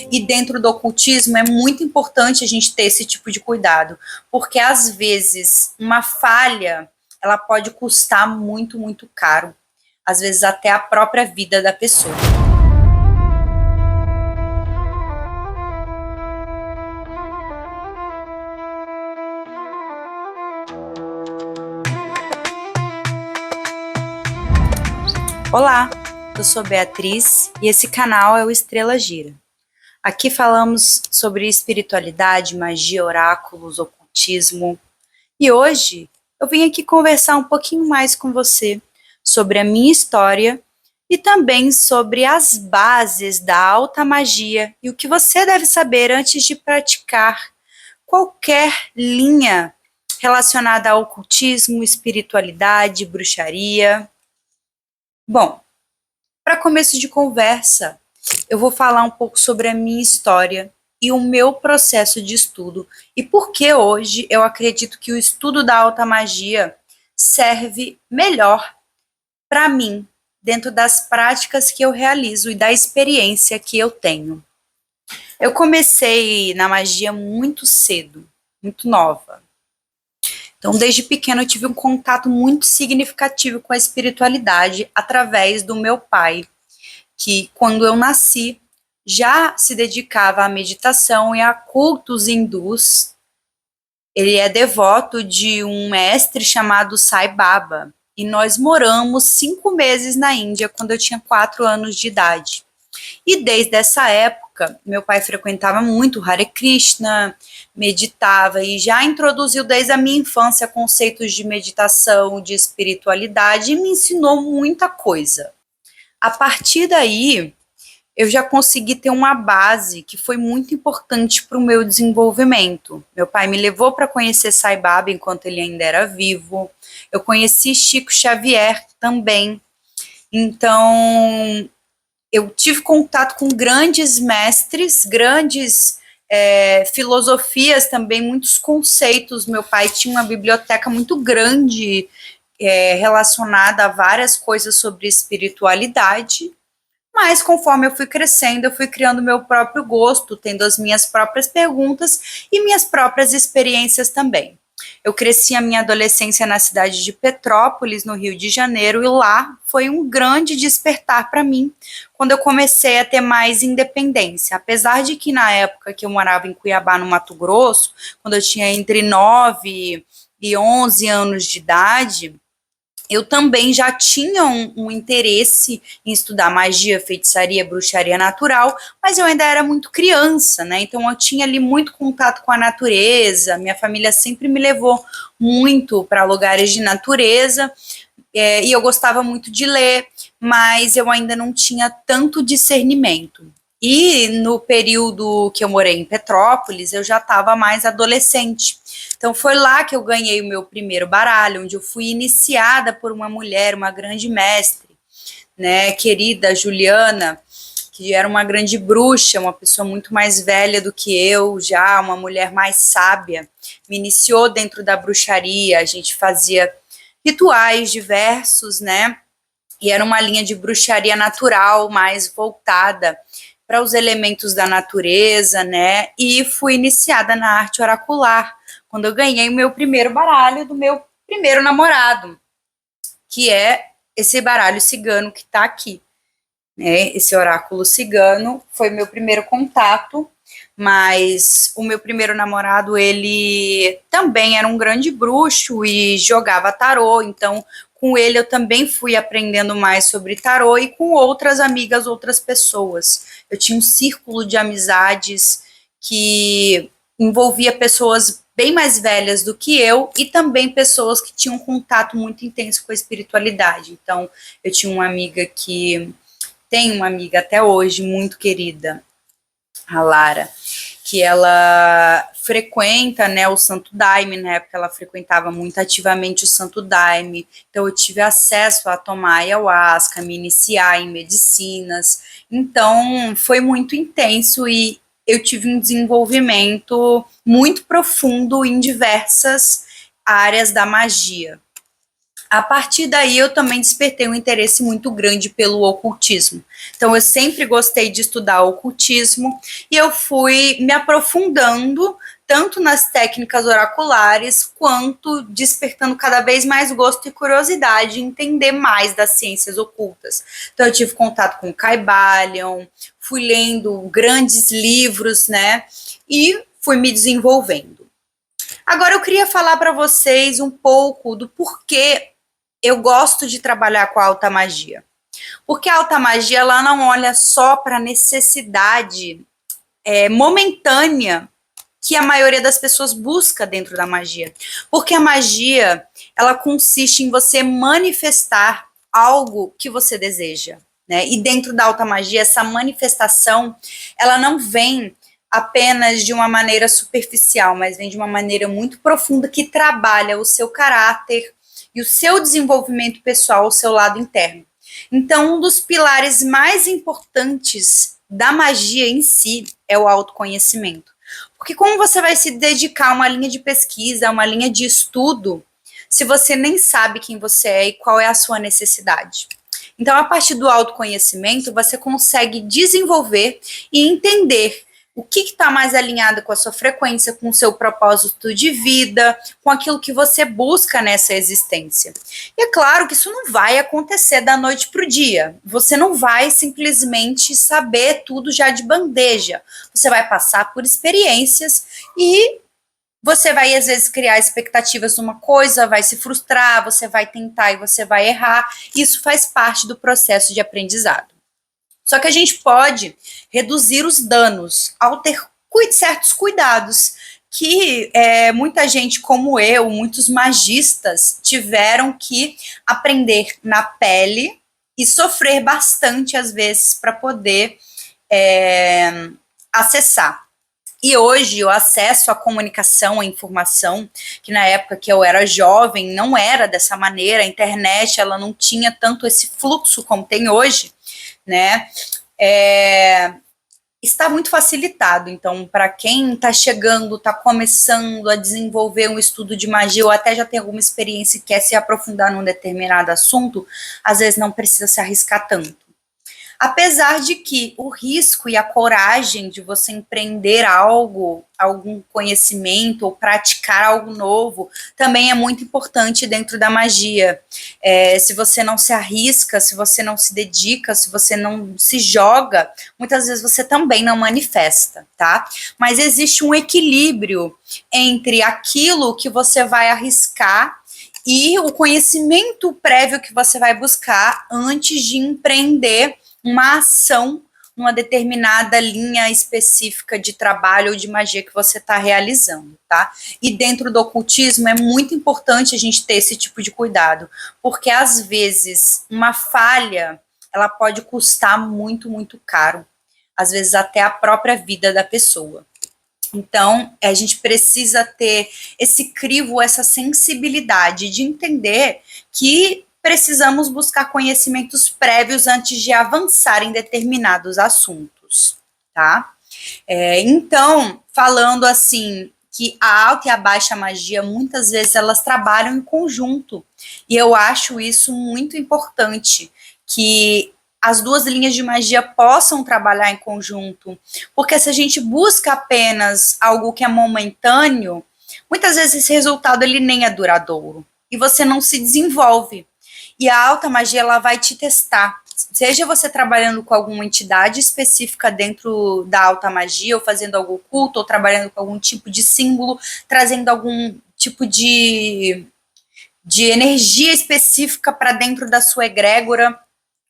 E dentro do ocultismo é muito importante a gente ter esse tipo de cuidado, porque às vezes uma falha, ela pode custar muito, muito caro. Às vezes até a própria vida da pessoa. Olá, eu sou Beatriz e esse canal é o Estrela Gira. Aqui falamos sobre espiritualidade, magia, oráculos, ocultismo. E hoje eu vim aqui conversar um pouquinho mais com você sobre a minha história e também sobre as bases da alta magia e o que você deve saber antes de praticar qualquer linha relacionada ao ocultismo, espiritualidade, bruxaria. Bom, para começo de conversa, eu vou falar um pouco sobre a minha história e o meu processo de estudo e por que hoje eu acredito que o estudo da alta magia serve melhor para mim, dentro das práticas que eu realizo e da experiência que eu tenho. Eu comecei na magia muito cedo, muito nova. Então, desde pequena, eu tive um contato muito significativo com a espiritualidade através do meu pai, que, quando eu nasci, já se dedicava à meditação e a cultos hindus. Ele é devoto de um mestre chamado Sai Baba, e nós moramos 5 meses na Índia, quando eu tinha 4 anos de idade. E desde essa época, meu pai frequentava muito Hare Krishna, meditava e já introduziu desde a minha infância conceitos de meditação, de espiritualidade e me ensinou muita coisa. A partir daí, eu já consegui ter uma base que foi muito importante para o meu desenvolvimento. Meu pai me levou para conhecer Sai Baba enquanto ele ainda era vivo. Eu conheci Chico Xavier também. Então, eu tive contato com grandes mestres, grandes filosofias também, muitos conceitos. Meu pai tinha uma biblioteca muito grande relacionada a várias coisas sobre espiritualidade, mas conforme eu fui crescendo, eu fui criando meu próprio gosto, tendo as minhas próprias perguntas e minhas próprias experiências também. Eu cresci a minha adolescência na cidade de Petrópolis, no Rio de Janeiro, e lá foi um grande despertar para mim, quando eu comecei a ter mais independência. Apesar de que na época que eu morava em Cuiabá, no Mato Grosso, quando eu tinha entre 9 e 11 anos de idade, eu também já tinha um interesse em estudar magia, feitiçaria, bruxaria natural, mas eu ainda era muito criança, né? Então eu tinha ali muito contato com a natureza, minha família sempre me levou muito para lugares de natureza, e eu gostava muito de ler, mas eu ainda não tinha tanto discernimento. E no período que eu morei em Petrópolis, eu já estava mais adolescente. Então foi lá que eu ganhei o meu primeiro baralho, onde eu fui iniciada por uma mulher, uma grande mestre, né, querida Juliana, que era uma grande bruxa, uma pessoa muito mais velha do que eu, já uma mulher mais sábia. Me iniciou dentro da bruxaria, a gente fazia rituais diversos, né? E era uma linha de bruxaria natural, mais voltada para os elementos da natureza, né? E fui iniciada na arte oracular, quando eu ganhei o meu primeiro baralho do meu primeiro namorado, que é esse baralho cigano que está aqui, né? Esse oráculo cigano foi meu primeiro contato, mas o meu primeiro namorado, ele também era um grande bruxo e jogava tarô, então com ele eu também fui aprendendo mais sobre tarô e com outras amigas, outras pessoas. Eu tinha um círculo de amizades que envolvia pessoas bem mais velhas do que eu e também pessoas que tinham um contato muito intenso com a espiritualidade. Então, eu tinha uma amiga que tem uma amiga até hoje muito querida, a Lara, que ela frequenta, né, o Santo Daime. Na época ela frequentava muito ativamente o Santo Daime, então eu tive acesso a tomar ayahuasca, me iniciar em medicinas, então foi muito intenso e eu tive um desenvolvimento muito profundo em diversas áreas da magia. A partir daí, eu também despertei um interesse muito grande pelo ocultismo. Então, eu sempre gostei de estudar ocultismo e eu fui me aprofundando tanto nas técnicas oraculares, quanto despertando cada vez mais gosto e curiosidade em entender mais das ciências ocultas. Então, eu tive contato com Kybalion, fui lendo grandes livros, né, e fui me desenvolvendo. Agora, eu queria falar para vocês um pouco do porquê eu gosto de trabalhar com a alta magia. Porque a alta magia, ela não olha só para a necessidade momentânea que a maioria das pessoas busca dentro da magia. Porque a magia, ela consiste em você manifestar algo que você deseja, né? E dentro da alta magia, essa manifestação, ela não vem apenas de uma maneira superficial, mas vem de uma maneira muito profunda que trabalha o seu caráter e o seu desenvolvimento pessoal, o seu lado interno. Então, um dos pilares mais importantes da magia em si é o autoconhecimento. Porque como você vai se dedicar a uma linha de pesquisa, a uma linha de estudo, se você nem sabe quem você é e qual é a sua necessidade? Então, a partir do autoconhecimento, você consegue desenvolver e entender o que está mais alinhado com a sua frequência, com o seu propósito de vida, com aquilo que você busca nessa existência. E é claro que isso não vai acontecer da noite para o dia. Você não vai simplesmente saber tudo já de bandeja. Você vai passar por experiências e você vai, às vezes, criar expectativas numa coisa, vai se frustrar, você vai tentar e você vai errar. Isso faz parte do processo de aprendizado. Só que a gente pode reduzir os danos ao ter certos cuidados que muita gente como eu, muitos magistas, tiveram que aprender na pele e sofrer bastante, às vezes, para poder acessar. E hoje o acesso à comunicação, à informação, que na época que eu era jovem não era dessa maneira, a internet ela não tinha tanto esse fluxo como tem hoje, né? Está muito facilitado. Então, para quem está chegando, está começando a desenvolver um estudo de magia ou até já tem alguma experiência e quer se aprofundar num determinado assunto, às vezes não precisa se arriscar tanto. Apesar de que o risco e a coragem de você empreender algo, algum conhecimento ou praticar algo novo, também é muito importante dentro da magia. Se você não se arrisca, se você não se dedica, se você não se joga, muitas vezes você também não manifesta, tá? Mas existe um equilíbrio entre aquilo que você vai arriscar e o conhecimento prévio que você vai buscar antes de empreender uma ação numa determinada linha específica de trabalho ou de magia que você está realizando, tá? E dentro do ocultismo é muito importante a gente ter esse tipo de cuidado, porque às vezes uma falha, ela pode custar muito, muito caro, às vezes até a própria vida da pessoa. Então, a gente precisa ter esse crivo, essa sensibilidade de entender que precisamos buscar conhecimentos prévios antes de avançar em determinados assuntos, tá? Então, falando assim, que a alta e a baixa magia, muitas vezes elas trabalham em conjunto, e eu acho isso muito importante, que as duas linhas de magia possam trabalhar em conjunto, porque se a gente busca apenas algo que é momentâneo, muitas vezes esse resultado ele nem é duradouro, e você não se desenvolve. E a alta magia, ela vai te testar. Seja você trabalhando com alguma entidade específica dentro da alta magia, ou fazendo algum oculto, ou trabalhando com algum tipo de símbolo, trazendo algum tipo de energia específica para dentro da sua egrégora,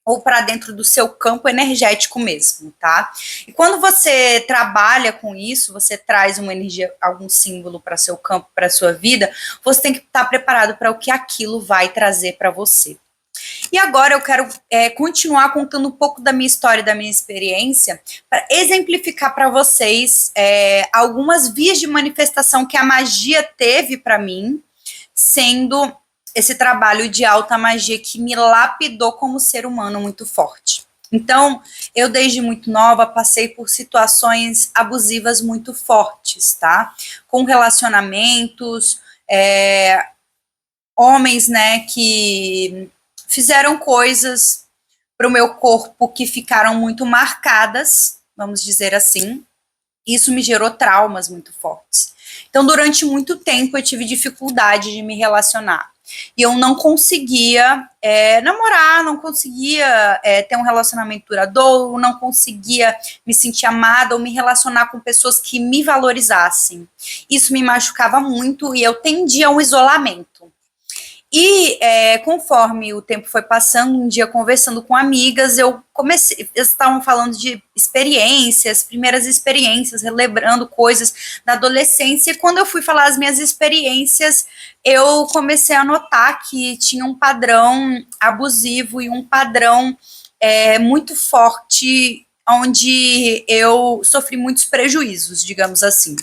ou para dentro do seu campo energético mesmo, tá? E quando você trabalha com isso, você traz uma energia, algum símbolo para seu campo, para sua vida, você tem que estar preparado para o que aquilo vai trazer para você. E agora eu quero continuar contando um pouco da minha história, da minha experiência, para exemplificar para vocês algumas vias de manifestação que a magia teve para mim, sendo esse trabalho de alta magia que me lapidou como ser humano muito forte. Então, eu desde muito nova passei por situações abusivas muito fortes, tá? Com relacionamentos, homens, né, que fizeram coisas para o meu corpo que ficaram muito marcadas, vamos dizer assim. Isso me gerou traumas muito fortes. Então, durante muito tempo, eu tive dificuldade de me relacionar. E eu não conseguia namorar, não conseguia ter um relacionamento duradouro, não conseguia me sentir amada ou me relacionar com pessoas que me valorizassem. Isso me machucava muito e eu tendia ao isolamento. E conforme o tempo foi passando, um dia conversando com amigas, eles estavam falando de experiências, primeiras experiências, relembrando coisas da adolescência, e quando eu fui falar as minhas experiências, eu comecei a notar que tinha um padrão abusivo e um padrão muito forte, onde eu sofri muitos prejuízos, digamos assim.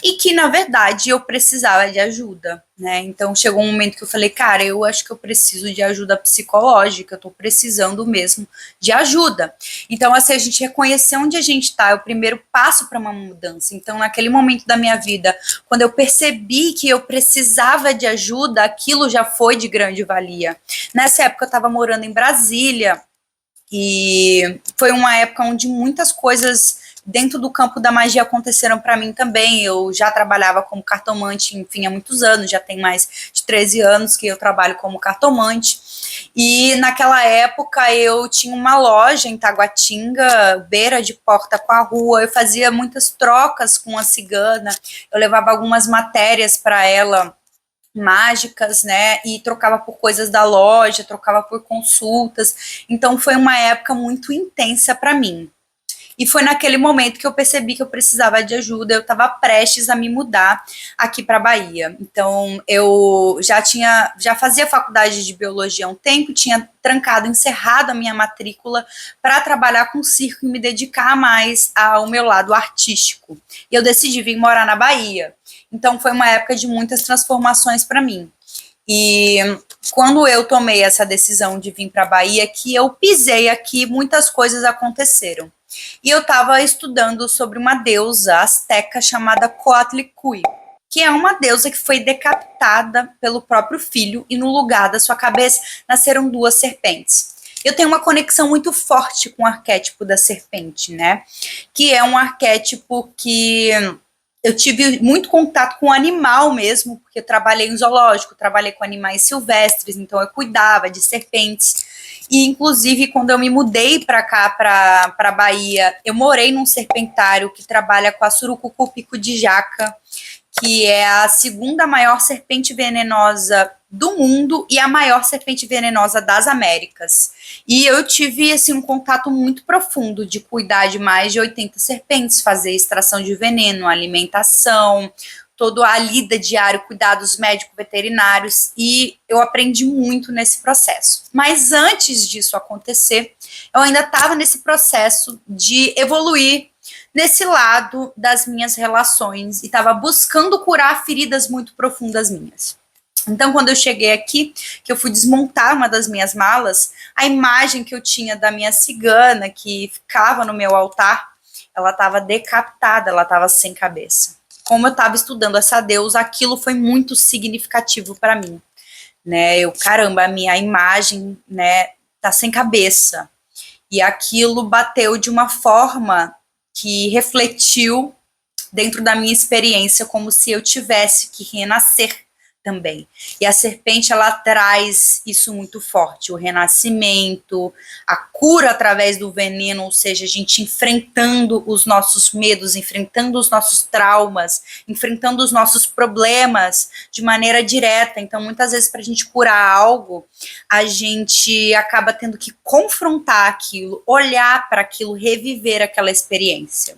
E que, na verdade, eu precisava de ajuda, né? Então, chegou um momento que eu falei, cara, eu acho que eu preciso de ajuda psicológica, eu tô precisando mesmo de ajuda. Então, assim, a gente reconhecer onde a gente tá é o primeiro passo para uma mudança. Então, naquele momento da minha vida, quando eu percebi que eu precisava de ajuda, aquilo já foi de grande valia. Nessa época, eu tava morando em Brasília, e foi uma época onde muitas coisas dentro do campo da magia aconteceram para mim também. Eu já trabalhava como cartomante, enfim, há muitos anos, já tem mais de 13 anos que eu trabalho como cartomante. E naquela época eu tinha uma loja em Taguatinga, beira de porta com a rua. Eu fazia muitas trocas com a cigana, eu levava algumas matérias para ela, mágicas, né, e trocava por coisas da loja, trocava por consultas. Então foi uma época muito intensa para mim. E foi naquele momento que eu percebi que eu precisava de ajuda. Eu estava prestes a me mudar aqui para Bahia. Então eu já fazia faculdade de biologia há um tempo, tinha trancado, encerrado a minha matrícula para trabalhar com circo e me dedicar mais ao meu lado artístico. E eu decidi vir morar na Bahia. Então foi uma época de muitas transformações para mim. E quando eu tomei essa decisão de vir para a Bahia, que eu pisei aqui, muitas coisas aconteceram. E eu estava estudando sobre uma deusa asteca chamada Coatlicue, que é uma deusa que foi decapitada pelo próprio filho e no lugar da sua cabeça nasceram duas serpentes. Eu tenho uma conexão muito forte com o arquétipo da serpente, né? Que é um arquétipo que eu tive muito contato com o animal mesmo, porque eu trabalhei em zoológico, trabalhei com animais silvestres, então eu cuidava de serpentes. E, inclusive, quando eu me mudei para cá, para Bahia, eu morei num serpentário que trabalha com a surucucu de jaca, que é a segunda maior serpente venenosa do mundo e a maior serpente venenosa das Américas. E eu tive assim, um contato muito profundo de cuidar de mais de 80 serpentes, fazer extração de veneno, alimentação, toda a lida diária, cuidados médicos veterinários, e eu aprendi muito nesse processo. Mas antes disso acontecer, eu ainda estava nesse processo de evoluir nesse lado das minhas relações e estava buscando curar feridas muito profundas minhas. Então, quando eu cheguei aqui, que eu fui desmontar uma das minhas malas, a imagem que eu tinha da minha cigana, que ficava no meu altar, ela estava decapitada, ela estava sem cabeça. Como eu estava estudando essa deusa, aquilo foi muito significativo para mim, né? Caramba, a minha imagem, né, tá sem cabeça. E aquilo bateu de uma forma que refletiu dentro da minha experiência como se eu tivesse que renascer também. E a serpente, ela traz isso muito forte, o renascimento, a cura através do veneno, ou seja, a gente enfrentando os nossos medos, enfrentando os nossos traumas, enfrentando os nossos problemas de maneira direta. Então, muitas vezes, para a gente curar algo, a gente acaba tendo que confrontar aquilo, olhar para aquilo, reviver aquela experiência.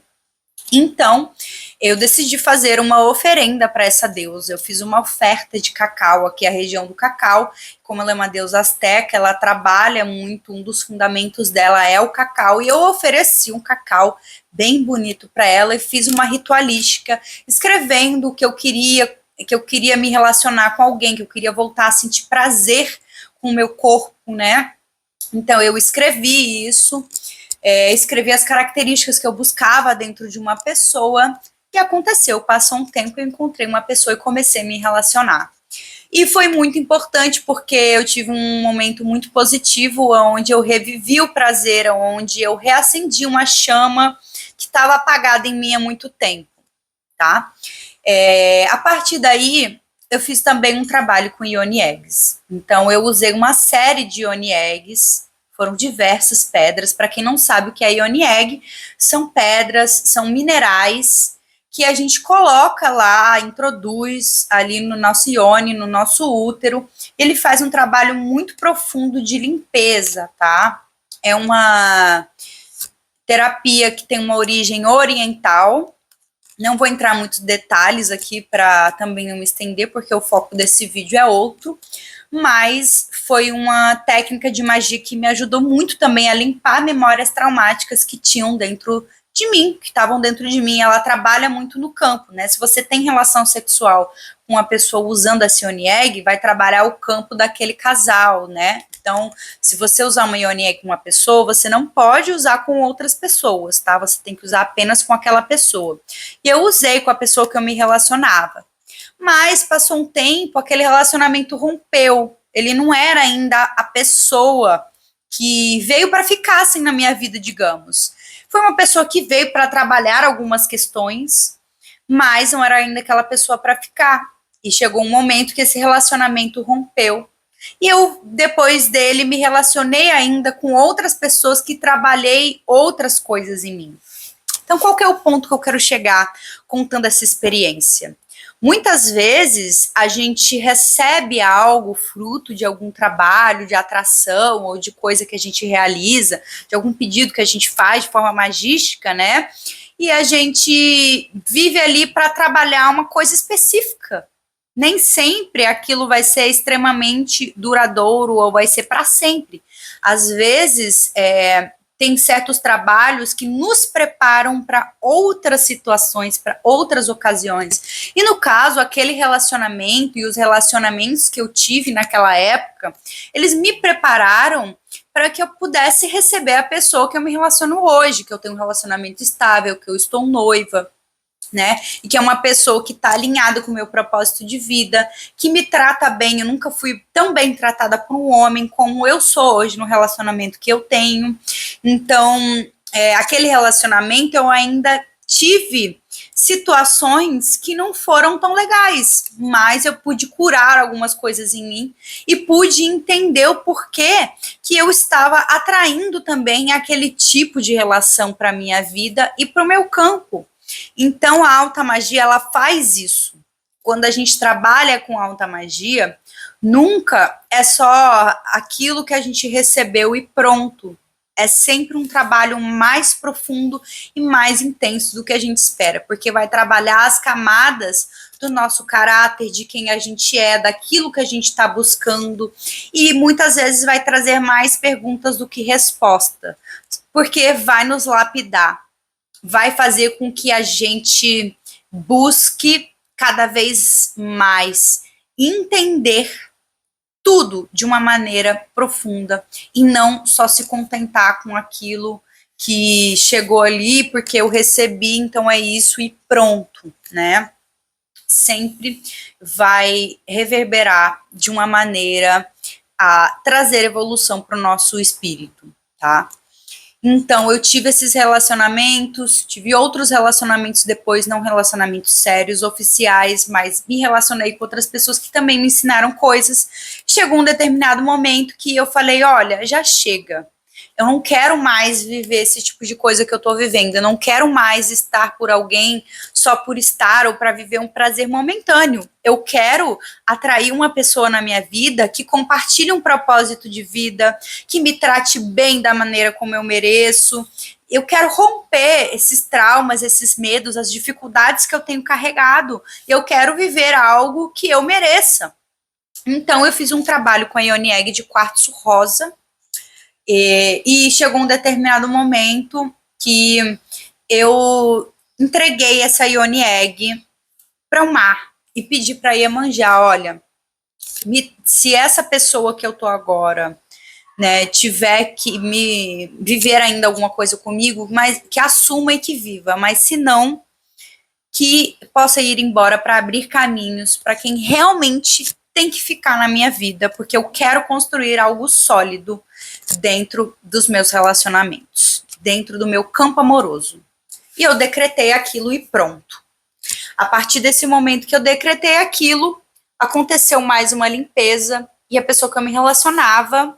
Então, eu decidi fazer uma oferenda para essa deusa. Eu fiz uma oferta de cacau, aqui é a região do cacau. Como ela é uma deusa asteca, ela trabalha muito, um dos fundamentos dela é o cacau. E eu ofereci um cacau bem bonito para ela e fiz uma ritualística, escrevendo que eu queria me relacionar com alguém, que eu queria voltar a sentir prazer com o meu corpo, né? Então, eu escrevi isso. Escrevi as características que eu buscava dentro de uma pessoa, e aconteceu, passou um tempo, eu encontrei uma pessoa e comecei a me relacionar. E foi muito importante porque eu tive um momento muito positivo, onde eu revivi o prazer, onde eu reacendi uma chama que estava apagada em mim há muito tempo, tá? A partir daí, eu fiz também um trabalho com Ioni Eggs. Então, eu usei uma série de Ioni Eggs, foram diversas pedras. Para quem não sabe o que é Ioni Egg, são pedras, são minerais que a gente coloca lá, introduz ali no nosso ione, no nosso útero. Ele faz um trabalho muito profundo de limpeza, tá? É uma terapia que tem uma origem oriental. Não vou entrar em muitos detalhes aqui para também não me estender, porque o foco desse vídeo é outro, mas foi uma técnica de magia que me ajudou muito também a limpar memórias traumáticas que tinham dentro de mim, que estavam dentro de mim. Ela trabalha muito no campo, né? Se você tem relação sexual com uma pessoa usando a Ioni Egg, vai trabalhar o campo daquele casal, né? Então, se você usar uma Ioni Egg com uma pessoa, você não pode usar com outras pessoas, tá? Você tem que usar apenas com aquela pessoa. E eu usei com a pessoa que eu me relacionava. Mas passou um tempo, aquele relacionamento rompeu. Ele não era ainda a pessoa que veio para ficar assim na minha vida, digamos. Foi uma pessoa que veio para trabalhar algumas questões, mas não era ainda aquela pessoa para ficar. E chegou um momento que esse relacionamento rompeu. E eu, depois dele, me relacionei ainda com outras pessoas que trabalhei outras coisas em mim. Então, qual que é o ponto que eu quero chegar contando essa experiência? Muitas vezes a gente recebe algo fruto de algum trabalho, de atração ou de coisa que a gente realiza, de algum pedido que a gente faz de forma magística, né? E a gente vive ali para trabalhar uma coisa específica. Nem sempre aquilo vai ser extremamente duradouro ou vai ser para sempre. Às vezes, tem certos trabalhos que nos preparam para outras situações, para outras ocasiões. E no caso, aquele relacionamento e os relacionamentos que eu tive naquela época, eles me prepararam para que eu pudesse receber a pessoa que eu me relaciono hoje, que eu tenho um relacionamento estável, que eu estou noiva, né? E que é uma pessoa que está alinhada com o meu propósito de vida, que me trata bem. Eu nunca fui tão bem tratada por um homem como eu sou hoje no relacionamento que eu tenho. Então, aquele relacionamento eu ainda tive situações que não foram tão legais, mas eu pude curar algumas coisas em mim e pude entender o porquê que eu estava atraindo também aquele tipo de relação para minha vida e para o meu campo. Então, a alta magia, ela faz isso. Quando a gente trabalha com alta magia, nunca é só aquilo que a gente recebeu e pronto. É sempre um trabalho mais profundo e mais intenso do que a gente espera, porque vai trabalhar as camadas do nosso caráter, de quem a gente é, daquilo que a gente está buscando, e muitas vezes vai trazer mais perguntas do que resposta, porque vai nos lapidar. Vai fazer com que a gente busque cada vez mais entender tudo de uma maneira profunda e não só se contentar com aquilo que chegou ali porque eu recebi, então é isso e pronto, né? Sempre vai reverberar de uma maneira a trazer evolução para o nosso espírito, tá? Então, eu tive esses relacionamentos, tive outros relacionamentos depois, não relacionamentos sérios, oficiais, mas me relacionei com outras pessoas que também me ensinaram coisas. Chegou um determinado momento que eu falei, olha, já chega. Eu não quero mais viver esse tipo de coisa que eu tô vivendo. Eu não quero mais estar por alguém só por estar ou para viver um prazer momentâneo. Eu quero atrair uma pessoa na minha vida que compartilhe um propósito de vida, que me trate bem da maneira como eu mereço. Eu quero romper esses traumas, esses medos, as dificuldades que eu tenho carregado. Eu quero viver algo que eu mereça. Então, eu fiz um trabalho com a Ioni Egg de quartzo rosa. E chegou um determinado momento que eu entreguei essa Ioni Egg para o mar e pedi para Iemanjá, olha, se essa pessoa que eu tô agora, né, tiver que me viver ainda alguma coisa comigo, mas que assuma e que viva, mas se não, que possa ir embora para abrir caminhos para quem realmente tem que ficar na minha vida, porque eu quero construir algo sólido dentro dos meus relacionamentos, dentro do meu campo amoroso. E eu decretei aquilo e pronto. A partir desse momento que eu decretei aquilo, aconteceu mais uma limpeza e a pessoa que eu me relacionava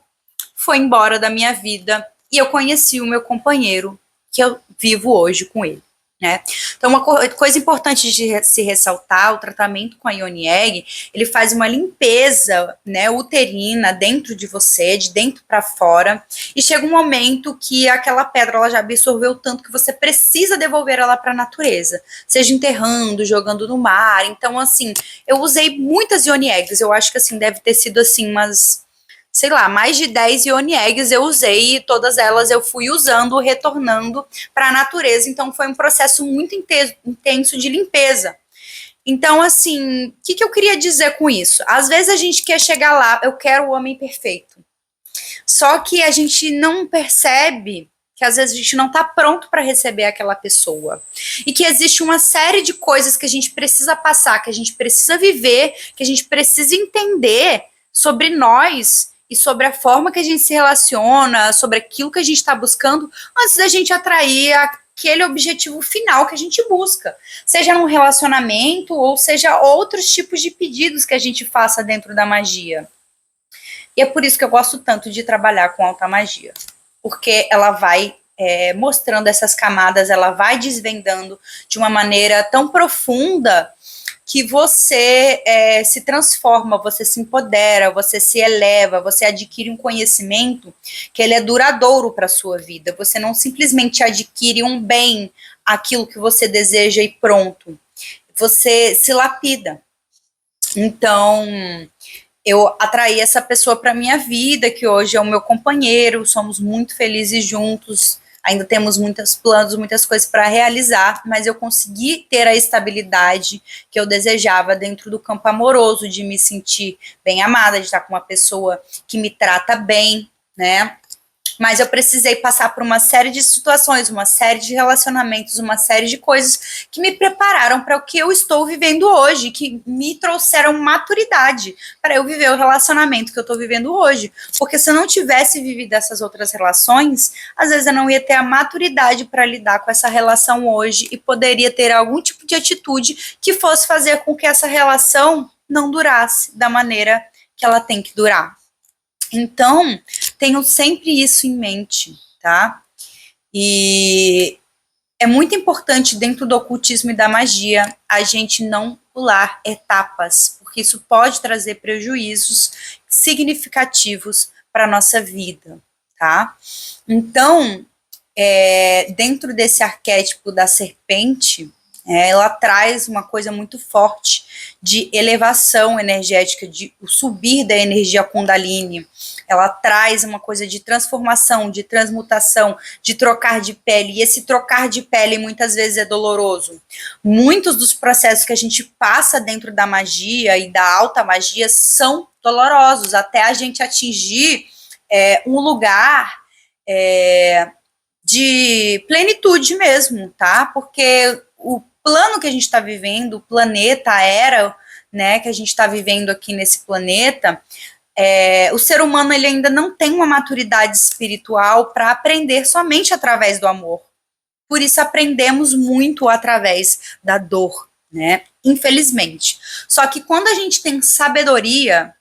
foi embora da minha vida e eu conheci o meu companheiro, que eu vivo hoje com ele, né? Então, uma coisa importante de se ressaltar, o tratamento com a Yoni Egg, ele faz uma limpeza, né, uterina dentro de você, de dentro para fora, e chega um momento que aquela pedra ela já absorveu tanto que você precisa devolver ela para a natureza, seja enterrando, jogando no mar. Então, assim, eu usei muitas Yoni Eggs, eu acho que, assim, deve ter sido, assim, umas, sei lá, mais de 10 Yoni Eggs eu usei e todas elas eu fui usando, retornando para a natureza. Então foi um processo muito intenso de limpeza. Então, assim, o que eu queria dizer com isso? Às vezes a gente quer chegar lá, eu quero o homem perfeito. Só que a gente não percebe que às vezes a gente não está pronto para receber aquela pessoa. E que existe uma série de coisas que a gente precisa passar, que a gente precisa viver, que a gente precisa entender sobre nós e sobre a forma que a gente se relaciona, sobre aquilo que a gente está buscando, antes da gente atrair aquele objetivo final que a gente busca. Seja num relacionamento ou seja outros tipos de pedidos que a gente faça dentro da magia. E é por isso que eu gosto tanto de trabalhar com alta magia. Porque ela vai mostrando essas camadas, ela vai desvendando de uma maneira tão profunda que você se transforma, você se empodera, você se eleva, você adquire um conhecimento que ele é duradouro para a sua vida. Você não simplesmente adquire um bem, aquilo que você deseja e pronto. Você se lapida. Então, eu atraí essa pessoa para minha vida, que hoje é o meu companheiro, somos muito felizes juntos, ainda temos muitos planos, muitas coisas para realizar, mas eu consegui ter a estabilidade que eu desejava dentro do campo amoroso, de me sentir bem amada, de estar com uma pessoa que me trata bem, né? Mas eu precisei passar por uma série de situações, uma série de relacionamentos, uma série de coisas que me prepararam para o que eu estou vivendo hoje, que me trouxeram maturidade para eu viver o relacionamento que eu estou vivendo hoje. Porque se eu não tivesse vivido essas outras relações, às vezes eu não ia ter a maturidade para lidar com essa relação hoje e poderia ter algum tipo de atitude que fosse fazer com que essa relação não durasse da maneira que ela tem que durar. Então, tenho sempre isso em mente, tá? E é muito importante dentro do ocultismo e da magia a gente não pular etapas, porque isso pode trazer prejuízos significativos para a nossa vida, tá? Então, dentro desse arquétipo da serpente, ela traz uma coisa muito forte de elevação energética, de subir da energia Kundalini. Ela traz uma coisa de transformação, de transmutação, de trocar de pele. E esse trocar de pele muitas vezes é doloroso. Muitos dos processos que a gente passa dentro da magia e da alta magia são dolorosos, até a gente atingir um lugar de plenitude mesmo, tá? Porque o plano que a gente está vivendo, o planeta, a era, né, que a gente está vivendo aqui nesse planeta, o ser humano ele ainda não tem uma maturidade espiritual para aprender somente através do amor. Por isso aprendemos muito através da dor, né? Infelizmente. Só que quando a gente tem sabedoria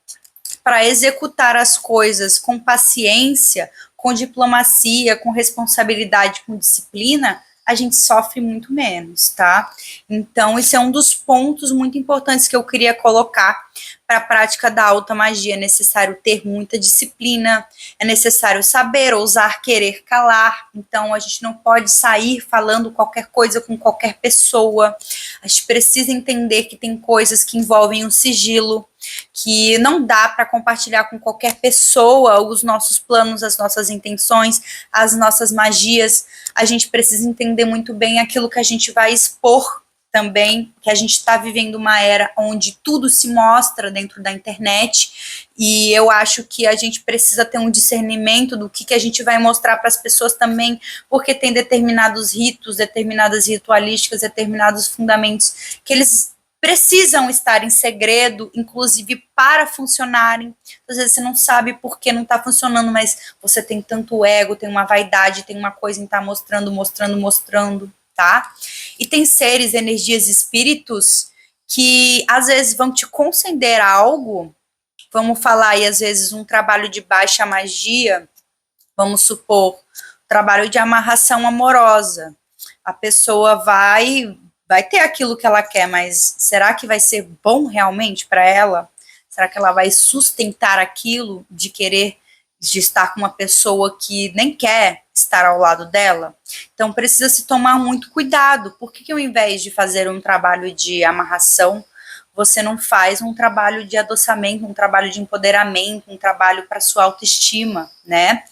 para executar as coisas com paciência, com diplomacia, com responsabilidade, com disciplina, a gente sofre muito menos, tá? Então, esse é um dos pontos muito importantes que eu queria colocar para a prática da alta magia. É necessário ter muita disciplina, é necessário saber, ousar, querer calar. Então, a gente não pode sair falando qualquer coisa com qualquer pessoa. A gente precisa entender que tem coisas que envolvem um sigilo, que não dá para compartilhar com qualquer pessoa os nossos planos, as nossas intenções, as nossas magias. A gente precisa entender muito bem aquilo que a gente vai expor também, que a gente está vivendo uma era onde tudo se mostra dentro da internet, e eu acho que a gente precisa ter um discernimento do que a gente vai mostrar para as pessoas também, porque tem determinados ritos, determinadas ritualísticas, determinados fundamentos que eles precisam estar em segredo, inclusive para funcionarem. Às vezes você não sabe por que não está funcionando, mas você tem tanto ego, tem uma vaidade, tem uma coisa em estar mostrando, tá? E tem seres, energias, espíritos que às vezes vão te conceder algo, vamos falar aí às vezes um trabalho de baixa magia, vamos supor, trabalho de amarração amorosa. A pessoa vai ter aquilo que ela quer, mas será que vai ser bom realmente para ela? Será que ela vai sustentar aquilo de querer de estar com uma pessoa que nem quer estar ao lado dela? Então precisa se tomar muito cuidado. Por que ao invés de fazer um trabalho de amarração, você não faz um trabalho de adoçamento, um trabalho de empoderamento, um trabalho para sua autoestima, né?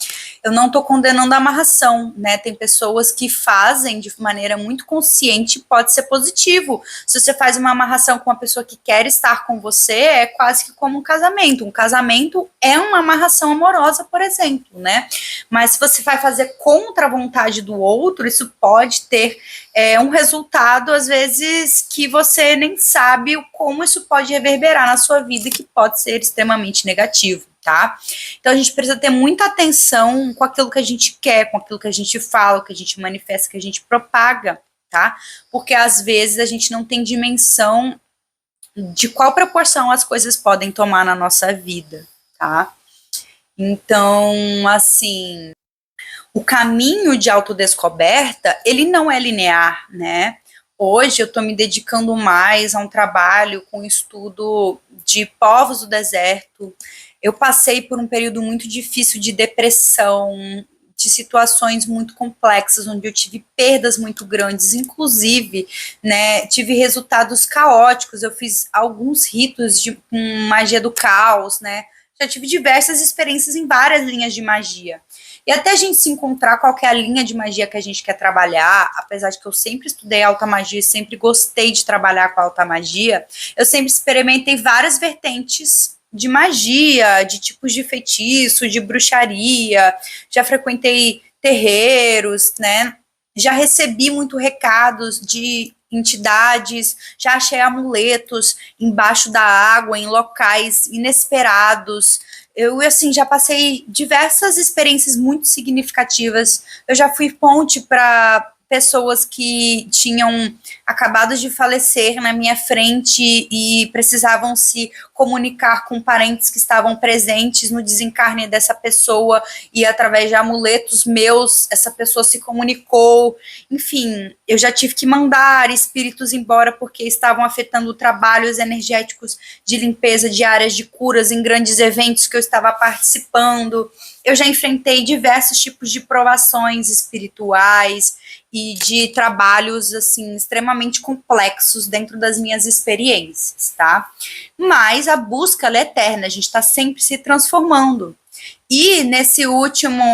Eu não estou condenando a amarração, né? Tem pessoas que fazem de maneira muito consciente, pode ser positivo. Se você faz uma amarração com uma pessoa que quer estar com você, é quase que como um casamento. Um casamento é uma amarração amorosa, por exemplo, né? Mas se você vai fazer contra a vontade do outro, isso pode ter um resultado, às vezes, que você nem sabe como isso pode reverberar na sua vida, que pode ser extremamente negativo, tá? Então a gente precisa ter muita atenção com aquilo que a gente quer, com aquilo que a gente fala, que a gente manifesta, que a gente propaga, tá? Porque às vezes a gente não tem dimensão de qual proporção as coisas podem tomar na nossa vida, tá? Então, assim, o caminho de autodescoberta, ele não é linear, né? Hoje eu estou me dedicando mais a um trabalho com estudo de povos do deserto. Eu passei por um período muito difícil de depressão, de situações muito complexas, onde eu tive perdas muito grandes, inclusive, né, tive resultados caóticos. Eu fiz alguns ritos de magia do caos, né? Já tive diversas experiências em várias linhas de magia. E até a gente se encontrar qual que é a linha de magia que a gente quer trabalhar, apesar de que eu sempre estudei alta magia e sempre gostei de trabalhar com alta magia, eu sempre experimentei várias vertentes de magia, de tipos de feitiço, de bruxaria, já frequentei terreiros, né? Já recebi muito recados de entidades, já achei amuletos embaixo da água, em locais inesperados. Eu, assim, já passei diversas experiências muito significativas. Eu já fui ponte para pessoas que tinham acabado de falecer na minha frente e precisavam se comunicar com parentes que estavam presentes no desencarne dessa pessoa, e através de amuletos meus, essa pessoa se comunicou. Enfim, eu já tive que mandar espíritos embora porque estavam afetando trabalhos energéticos de limpeza de áreas de curas em grandes eventos que eu estava participando. Eu já enfrentei diversos tipos de provações espirituais e de trabalhos, assim, extremamente complexos dentro das minhas experiências, tá? Mas a busca, ela é eterna, a gente está sempre se transformando. E nesse último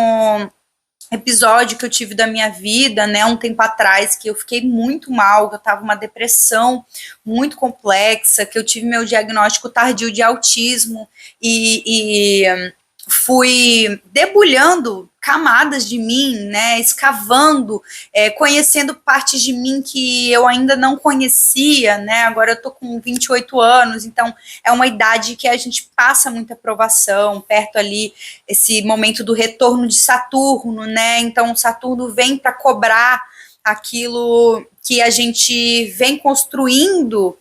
episódio que eu tive da minha vida, né, um tempo atrás, que eu fiquei muito mal, que eu tava uma depressão muito complexa, que eu tive meu diagnóstico tardio de autismo e fui debulhando camadas de mim, né, escavando, conhecendo partes de mim que eu ainda não conhecia, né, agora eu tô com 28 anos, então é uma idade que a gente passa muita provação, perto ali, esse momento do retorno de Saturno, né, então Saturno vem para cobrar aquilo que a gente vem construindo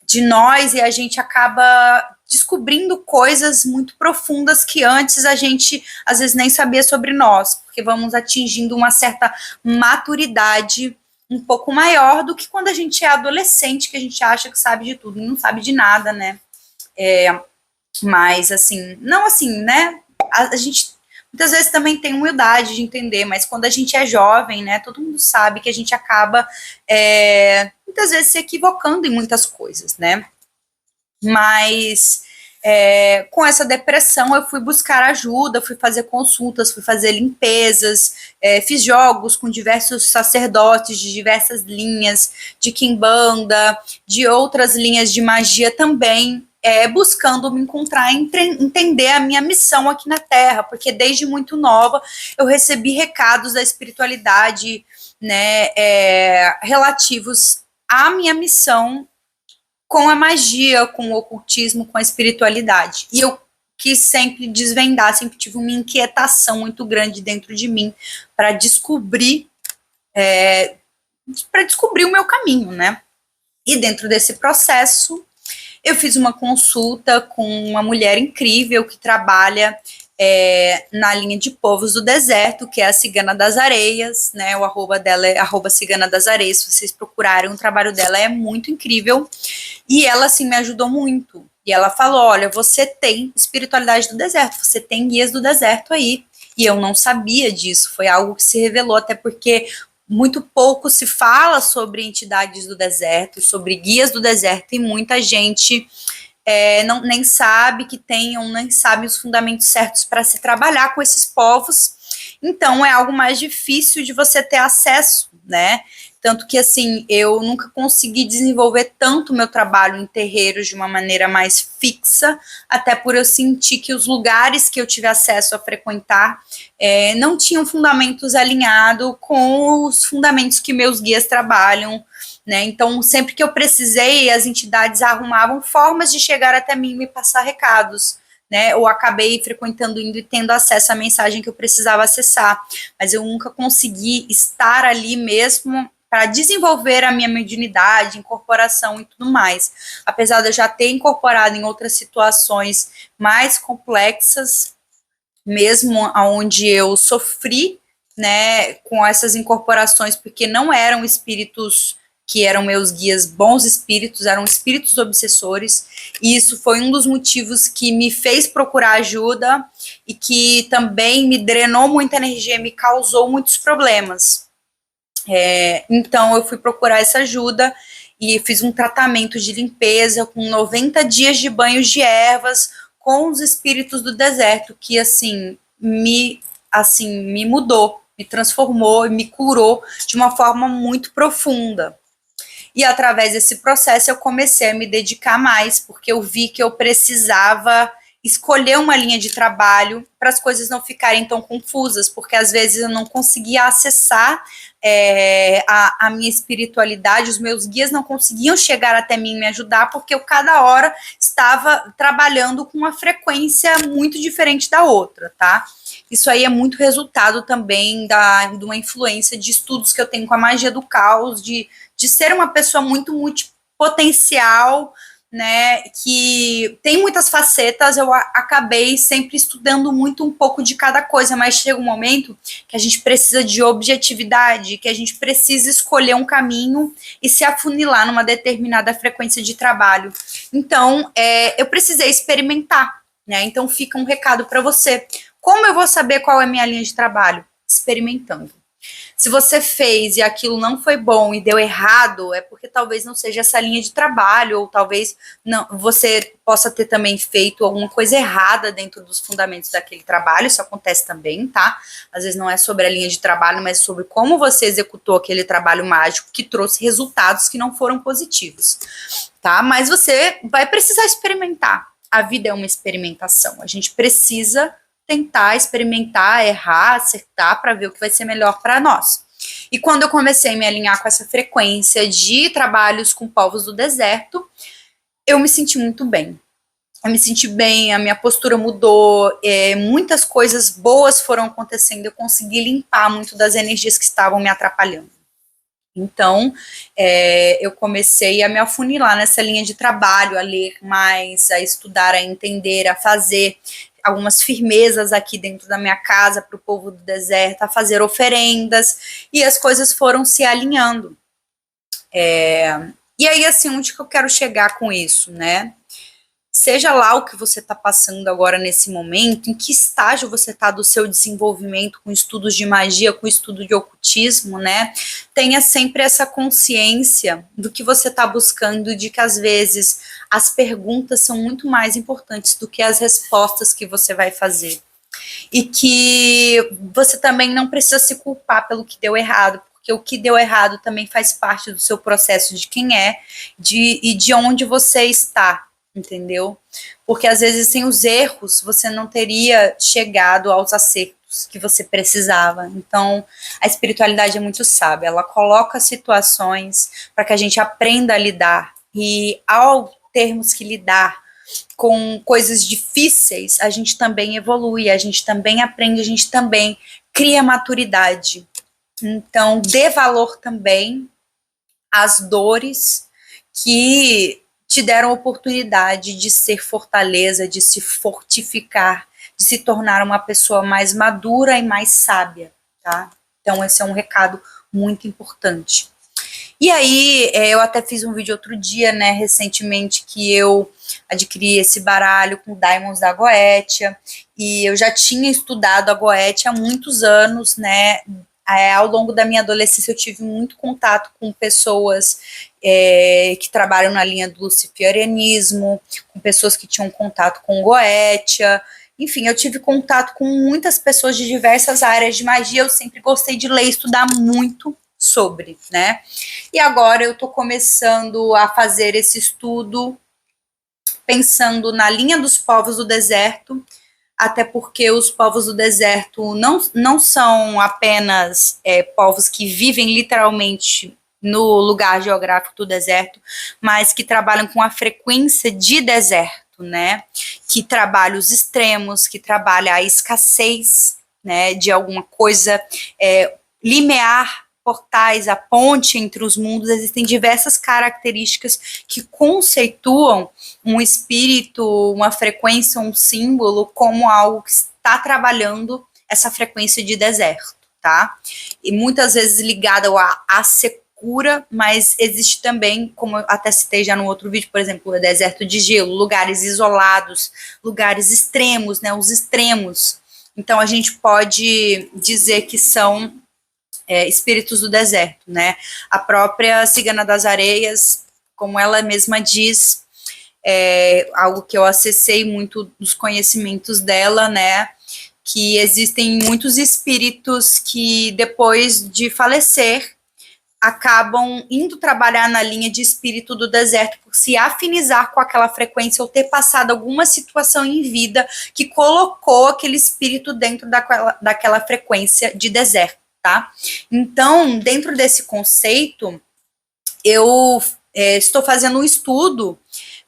de nós, e a gente acaba descobrindo coisas muito profundas que antes a gente às vezes nem sabia sobre nós, porque vamos atingindo uma certa maturidade um pouco maior do que quando a gente é adolescente, que a gente acha que sabe de tudo e não sabe de nada, né? Mas assim, não assim, né? A gente muitas vezes também tem humildade de entender, mas quando a gente é jovem, né, todo mundo sabe que a gente acaba muitas vezes se equivocando em muitas coisas, né? Mas com essa depressão eu fui buscar ajuda, fui fazer consultas, fui fazer limpezas, fiz jogos com diversos sacerdotes de diversas linhas, de quimbanda, de outras linhas de magia também, buscando me encontrar, entender a minha missão aqui na Terra, porque desde muito nova eu recebi recados da espiritualidade, né, relativos à minha missão com a magia, com o ocultismo, com a espiritualidade. E eu quis sempre desvendar, sempre tive uma inquietação muito grande dentro de mim para descobrir o meu caminho, né? E dentro desse processo, eu fiz uma consulta com uma mulher incrível que trabalha na linha de povos do deserto, que é a Cigana das Areias, né? O arroba dela é @Cigana das Areias. Se vocês procurarem, o trabalho dela é muito incrível. E ela, assim, me ajudou muito. E ela falou, olha, você tem espiritualidade do deserto, você tem guias do deserto aí. E eu não sabia disso, foi algo que se revelou, até porque muito pouco se fala sobre entidades do deserto, sobre guias do deserto, e muita gente nem sabe que tenham, nem sabe os fundamentos certos para se trabalhar com esses povos. Então é algo mais difícil de você ter acesso, né? Tanto que, assim, eu nunca consegui desenvolver tanto o meu trabalho em terreiros de uma maneira mais fixa, até por eu sentir que os lugares que eu tive acesso a frequentar não tinham fundamentos alinhados com os fundamentos que meus guias trabalham, né? Então, sempre que eu precisei, as entidades arrumavam formas de chegar até mim e me passar recados, né? Eu acabei frequentando, indo e tendo acesso à mensagem que eu precisava acessar, mas eu nunca consegui estar ali mesmo para desenvolver a minha mediunidade, incorporação e tudo mais. Apesar de eu já ter incorporado em outras situações mais complexas, mesmo onde eu sofri, né, com essas incorporações, porque não eram espíritos que eram meus guias, bons espíritos, eram espíritos obsessores, e isso foi um dos motivos que me fez procurar ajuda e que também me drenou muita energia, me causou muitos problemas. Então eu fui procurar essa ajuda e fiz um tratamento de limpeza com 90 dias de banhos de ervas com os espíritos do deserto, que assim me mudou, me transformou e me curou de uma forma muito profunda. E através desse processo eu comecei a me dedicar mais, porque eu vi que eu precisava escolher uma linha de trabalho para as coisas não ficarem tão confusas, porque às vezes eu não conseguia acessar a minha espiritualidade, os meus guias não conseguiam chegar até mim e me ajudar, porque eu cada hora estava trabalhando com uma frequência muito diferente da outra, tá? Isso aí é muito resultado também de uma influência de estudos que eu tenho com a magia do caos, de ser uma pessoa muito multipotencial, né, que tem muitas facetas. Eu acabei sempre estudando muito um pouco de cada coisa, mas chega um momento que a gente precisa de objetividade, que a gente precisa escolher um caminho e se afunilar numa determinada frequência de trabalho. Então, eu precisei experimentar, né, então fica um recado para você. Como eu vou saber qual é a minha linha de trabalho? Experimentando. Se você fez e aquilo não foi bom e deu errado, é porque talvez não seja essa linha de trabalho, ou talvez não, você possa ter também feito alguma coisa errada dentro dos fundamentos daquele trabalho. Isso acontece também, tá? Às vezes não é sobre a linha de trabalho, mas sobre como você executou aquele trabalho mágico que trouxe resultados que não foram positivos, tá? Mas você vai precisar experimentar. A vida é uma experimentação. A gente precisa tentar, experimentar, errar, acertar para ver o que vai ser melhor para nós. E quando eu comecei a me alinhar com essa frequência de trabalhos com povos do deserto, eu me senti muito bem. Eu me senti bem, a minha postura mudou, muitas coisas boas foram acontecendo, eu consegui limpar muito das energias que estavam me atrapalhando. Então, eu comecei a me afunilar nessa linha de trabalho, a ler mais, a estudar, a entender, a fazer algumas firmezas aqui dentro da minha casa para o povo do deserto, a fazer oferendas, e as coisas foram se alinhando. E aí, assim, onde que eu quero chegar com isso, né? Seja lá o que você está passando agora nesse momento, em que estágio você está do seu desenvolvimento com estudos de magia, com estudo de ocultismo, né? Tenha sempre essa consciência do que você está buscando, de que às vezes as perguntas são muito mais importantes do que as respostas que você vai fazer. E que você também não precisa se culpar pelo que deu errado, porque o que deu errado também faz parte do seu processo de quem e de onde você está. Entendeu? Porque às vezes sem os erros você não teria chegado aos acertos que você precisava. Então a espiritualidade é muito sábia, ela coloca situações para que a gente aprenda a lidar E ao termos que lidar com coisas difíceis, a gente também evolui, a gente também aprende, a gente também cria maturidade. Então, dê valor também às dores que te deram oportunidade de ser fortaleza, de se fortificar, de se tornar uma pessoa mais madura e mais sábia, tá? Então, esse é um recado muito importante. E aí, eu até fiz um vídeo outro dia, né, recentemente, que eu adquiri esse baralho com Diamonds da Goetia, e eu já tinha estudado a Goetia há muitos anos, né, ao longo da minha adolescência eu tive muito contato com pessoas que trabalham na linha do luciferianismo, com pessoas que tinham contato com Goetia, enfim, eu tive contato com muitas pessoas de diversas áreas de magia, eu sempre gostei de ler e estudar muito sobre, né? E agora eu tô começando a fazer esse estudo pensando na linha dos povos do deserto, até porque os povos do deserto não são apenas povos que vivem literalmente no lugar geográfico do deserto, mas que trabalham com a frequência de deserto, né? Que trabalha os extremos, que trabalha a escassez, né? De alguma coisa limiar, portais, a ponte entre os mundos. Existem diversas características que conceituam um espírito, uma frequência, um símbolo como algo que está trabalhando essa frequência de deserto, tá? E muitas vezes ligada à secura, mas existe também, como eu até citei já no outro vídeo, por exemplo, o deserto de gelo, lugares isolados, lugares extremos, né? Os extremos. Então a gente pode dizer que são espíritos do deserto, né? A própria Cigana das Areias, como ela mesma diz, algo que eu acessei muito dos conhecimentos dela, né? Que existem muitos espíritos que depois de falecer acabam indo trabalhar na linha de espírito do deserto por se afinizar com aquela frequência ou ter passado alguma situação em vida que colocou aquele espírito dentro daquela frequência de deserto, tá? Então, dentro desse conceito, eu estou fazendo um estudo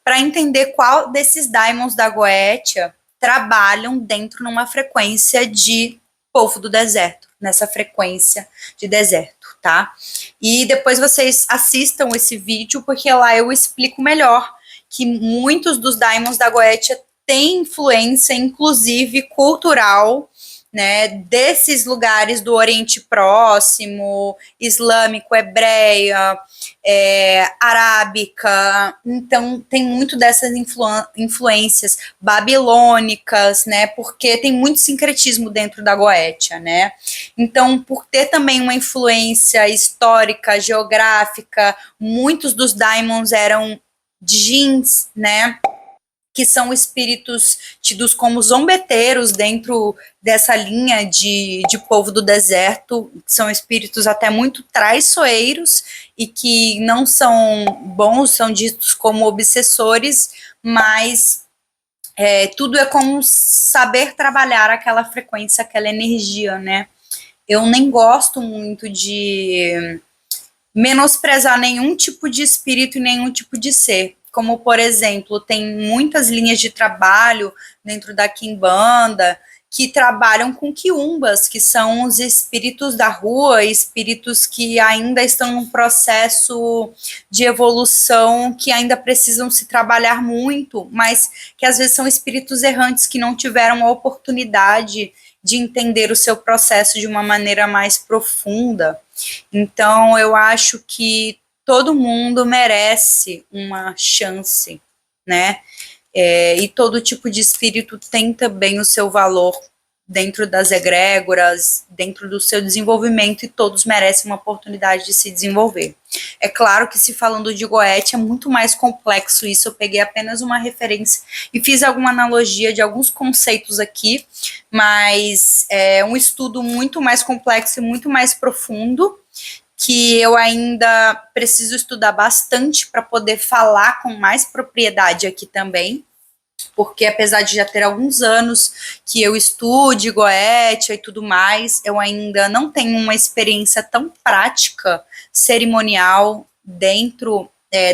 para entender qual desses Diamonds da Goetia trabalham dentro numa frequência de povo do deserto, nessa frequência de deserto, tá? E depois vocês assistam esse vídeo, porque lá eu explico melhor que muitos dos Diamonds da Goetia têm influência, inclusive cultural, né, desses lugares do Oriente Próximo, islâmico, hebreia, arábica. Então tem muito dessas influências babilônicas, né, porque tem muito sincretismo dentro da Goetia, né. Então, por ter também uma influência histórica, geográfica, muitos dos Daimons eram djinns, né, que são espíritos tidos como zombeteiros dentro dessa linha de povo do deserto, que são espíritos até muito traiçoeiros e que não são bons, são ditos como obsessores, mas tudo é como saber trabalhar aquela frequência, aquela energia, né? Eu nem gosto muito de menosprezar nenhum tipo de espírito e nenhum tipo de ser. Como, por exemplo, tem muitas linhas de trabalho dentro da Quimbanda que trabalham com quiumbas, que são os espíritos da rua, espíritos que ainda estão num processo de evolução, que ainda precisam se trabalhar muito, mas que às vezes são espíritos errantes que não tiveram a oportunidade de entender o seu processo de uma maneira mais profunda. Então, eu acho que todo mundo merece uma chance, né? E todo tipo de espírito tem também o seu valor dentro das egrégoras, dentro do seu desenvolvimento, e todos merecem uma oportunidade de se desenvolver. É claro que, se falando de Goethe, é muito mais complexo isso. Eu peguei apenas uma referência e fiz alguma analogia de alguns conceitos aqui, mas é um estudo muito mais complexo e muito mais profundo, que eu ainda preciso estudar bastante para poder falar com mais propriedade aqui também, porque apesar de já ter alguns anos que eu estude Goetia e tudo mais, eu ainda não tenho uma experiência tão prática, cerimonial, dentro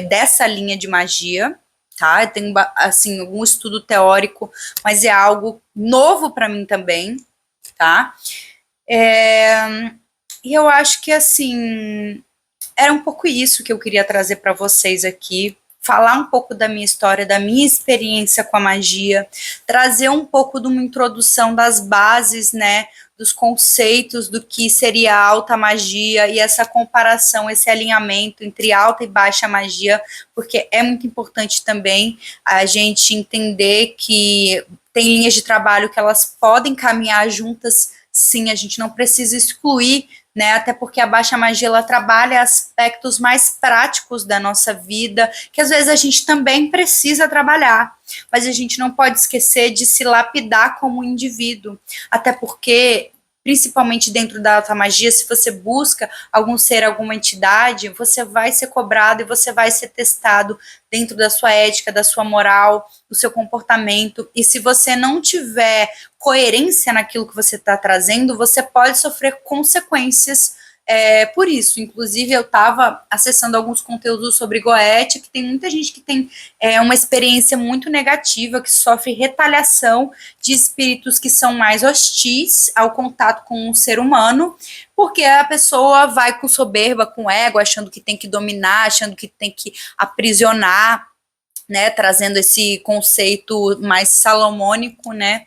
dessa linha de magia, tá? Eu tenho, assim, algum estudo teórico, mas é algo novo para mim também, tá? E eu acho que, assim, era um pouco isso que eu queria trazer para vocês aqui, falar um pouco da minha história, da minha experiência com a magia, trazer um pouco de uma introdução das bases, né, dos conceitos do que seria alta magia e essa comparação, esse alinhamento entre alta e baixa magia, porque é muito importante também a gente entender que tem linhas de trabalho que elas podem caminhar juntas, sim, a gente não precisa excluir, né? Até porque a baixa magia ela trabalha aspectos mais práticos da nossa vida, que às vezes a gente também precisa trabalhar, mas a gente não pode esquecer de se lapidar como indivíduo, até porque principalmente dentro da alta magia, se você busca algum ser, alguma entidade, você vai ser cobrado e você vai ser testado dentro da sua ética, da sua moral, do seu comportamento. E se você não tiver coerência naquilo que você está trazendo, você pode sofrer consequências por isso. Inclusive, eu estava acessando alguns conteúdos sobre Goethe, que tem muita gente que tem uma experiência muito negativa, que sofre retaliação de espíritos que são mais hostis ao contato com um ser humano, porque a pessoa vai com soberba, com ego, achando que tem que dominar, achando que tem que aprisionar, né, trazendo esse conceito mais salomônico, né,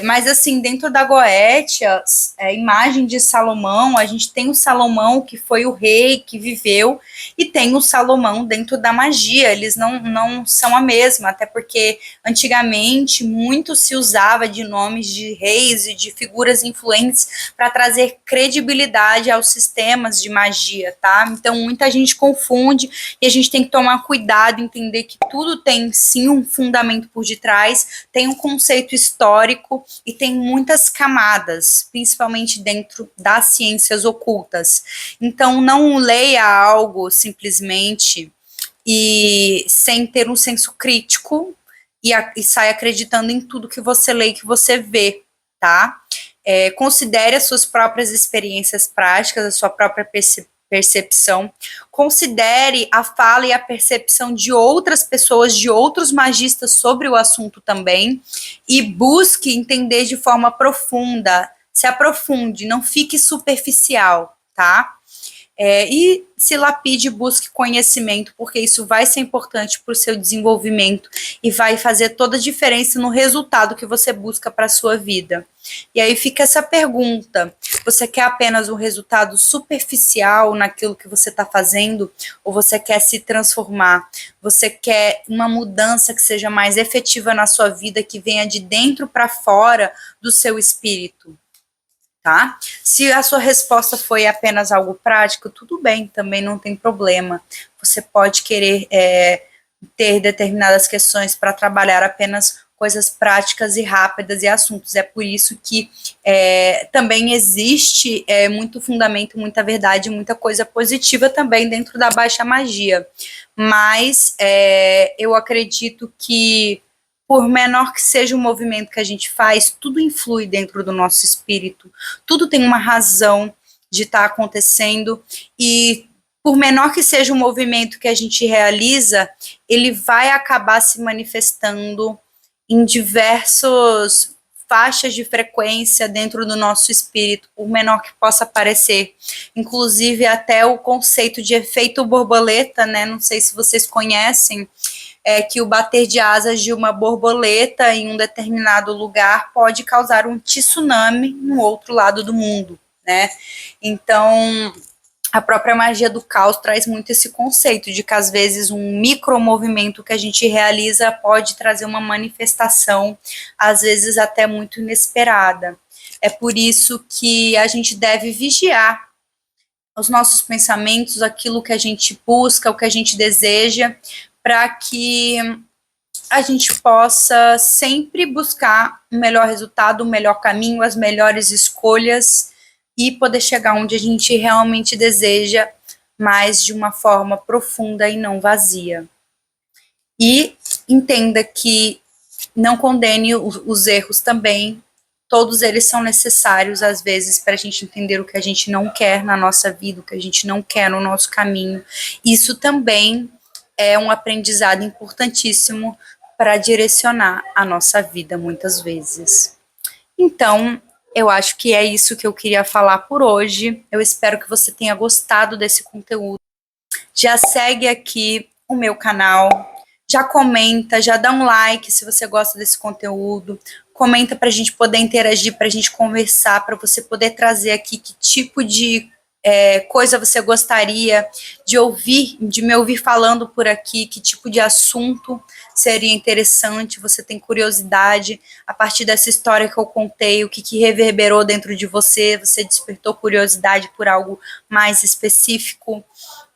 mas assim, dentro da Goétia, a imagem de Salomão, a gente tem o Salomão que foi o rei que viveu, e tem o Salomão dentro da magia, eles não são a mesma, até porque antigamente muito se usava de nomes de reis e de figuras influentes para trazer credibilidade aos sistemas de magia, tá? Então muita gente confunde, e a gente tem que tomar cuidado, entender que tudo tem sim um fundamento por detrás, tem um conceito histórico e tem muitas camadas, principalmente dentro das ciências ocultas. Então não leia algo simplesmente e sem ter um senso crítico e sai acreditando em tudo que você lê e que você vê, tá? Considere as suas próprias experiências práticas, a sua própria percepção, considere a fala e a percepção de outras pessoas, de outros magistas sobre o assunto também, e busque entender de forma profunda, se aprofunde, não fique superficial, tá? E se lapide, busque conhecimento, porque isso vai ser importante para o seu desenvolvimento e vai fazer toda a diferença no resultado que você busca para a sua vida. E aí fica essa pergunta: você quer apenas um resultado superficial naquilo que você está fazendo, ou você quer se transformar? Você quer uma mudança que seja mais efetiva na sua vida, que venha de dentro para fora do seu espírito? Tá? Se a sua resposta foi apenas algo prático, tudo bem, também não tem problema. Você pode querer ter determinadas questões para trabalhar apenas coisas práticas e rápidas e assuntos. É por isso que também existe muito fundamento, muita verdade, muita coisa positiva também dentro da baixa magia. Mas eu acredito que, por menor que seja o movimento que a gente faz, tudo influi dentro do nosso espírito, tudo tem uma razão de estar acontecendo, e por menor que seja o movimento que a gente realiza, ele vai acabar se manifestando em diversos faixas de frequência dentro do nosso espírito, por menor que possa parecer. Inclusive até o conceito de efeito borboleta, né? Não sei se vocês conhecem, que o bater de asas de uma borboleta em um determinado lugar pode causar um tsunami no outro lado do mundo, né? Então, a própria magia do caos traz muito esse conceito de que, às vezes, um micromovimento que a gente realiza pode trazer uma manifestação, às vezes até muito inesperada. É por isso que a gente deve vigiar os nossos pensamentos, aquilo que a gente busca, o que a gente deseja, para que a gente possa sempre buscar um melhor resultado, um melhor caminho, as melhores escolhas, e poder chegar onde a gente realmente deseja, mas de uma forma profunda e não vazia. E entenda que não condene os erros também, todos eles são necessários, às vezes, para a gente entender o que a gente não quer na nossa vida, o que a gente não quer no nosso caminho. Isso também é um aprendizado importantíssimo para direcionar a nossa vida muitas vezes. Então, eu acho que é isso que eu queria falar por hoje. Eu espero que você tenha gostado desse conteúdo. Já segue aqui o meu canal, já comenta, já dá um like se você gosta desse conteúdo. Comenta para a gente poder interagir, para a gente conversar, para você poder trazer aqui que tipo de coisa você gostaria de me ouvir falando por aqui, que tipo de assunto seria interessante, você tem curiosidade, a partir dessa história que eu contei, o que reverberou dentro de você, você despertou curiosidade por algo mais específico,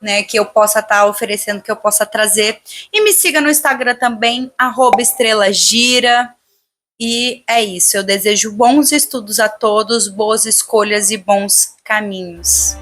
né, que eu possa estar oferecendo, que eu possa trazer. E me siga no Instagram também, @estrelagira. E é isso, eu desejo bons estudos a todos, boas escolhas e bons caminhos.